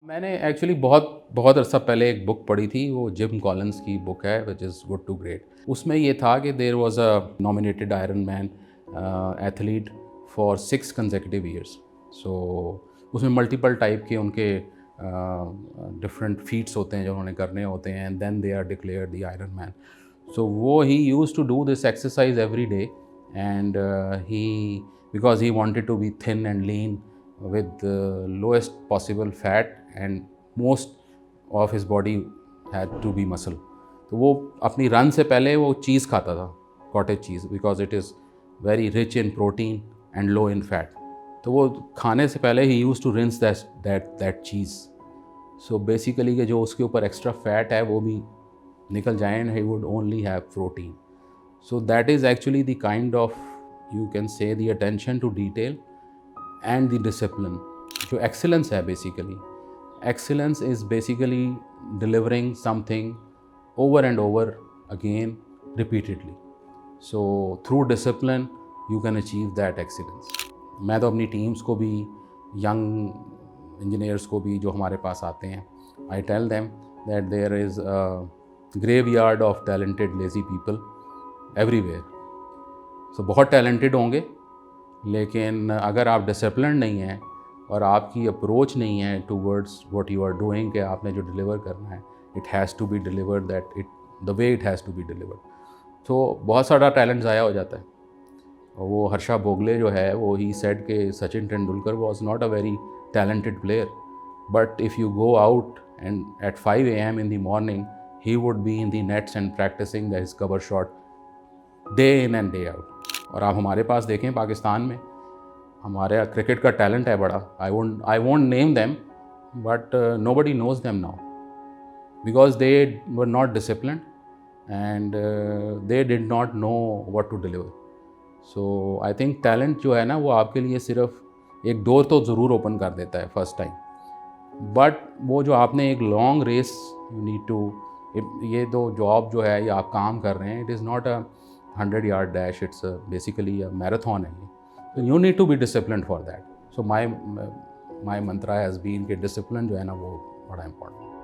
मैंने एक्चुअली बहुत बहुत अरसा पहले एक बुक पढ़ी थी, वो जिम कॉलिंस की बुक है which is good to great. उसमें ये था कि there was a nominated iron man athlete for 6 consecutive years. So उसमें मल्टीपल टाइप के उनके डिफरेंट फीट्स होते हैं जो उन्होंने करने होते हैं, and then they are declared the iron man. So he used to do this exercise every day, and he because he wanted to be thin and lean with the lowest possible fat, and most of his body had to be muscle. तो वो अपनी run से पहले वो cheese खाता था, cottage cheese, because it is very rich in protein and low in fat. तो वो खाने से पहले ही use to rinse that cheese. So basically कि जो उसके ऊपर एक्स्ट्रा फैट है वो भी निकल जाए, and he would only have protein. So that is actually the kind of, you can say, the attention to detail and the discipline. जो excellence है basically. Excellence is basically delivering something over and over again repeatedly. So through discipline you can achieve that excellence. मैं तो अपनी teams को भी, young engineers को भी जो हमारे पास आते हैं, I tell them that there is a graveyard of talented lazy people everywhere. So बहुत टैलेंटेड होंगे, लेकिन अगर आप डिसिप्लिन नहीं हैं और आपकी अप्रोच नहीं है towards what you are doing, कि आपने जो डिलीवर करना है it has to be delivered that it the way it has to be delivered, तो बहुत सारा टैलेंट ज़ाया हो जाता है। और वो हर्षा भोगले जो है वो ही सेड के Sachin Tendulkar was not a very talented player, but if you go out and at 5 AM in the morning he would be in the nets and practicing his cover shot day in and day out. और आप हमारे पास देखें पाकिस्तान में हमारे cricket का talent है बड़ा। I won't name them, but nobody knows them now because they were not disciplined and they did not know what to deliver. So I think talent जो है ना वो आपके लिए सिर्फ एक डोर तो ज़रूर ओपन कर देता है फर्स्ट टाइम, बट वो जो आपने एक long race you need to, ये तो जॉब जो है या आप काम कर रहे हैं, it is not a 100 yard dash, it's basically a marathon है ये। तो you need to be discipline for that. So my mantra has been कि डिसिप्लिन जो है ना वो बड़ा इंपॉर्टेंट है।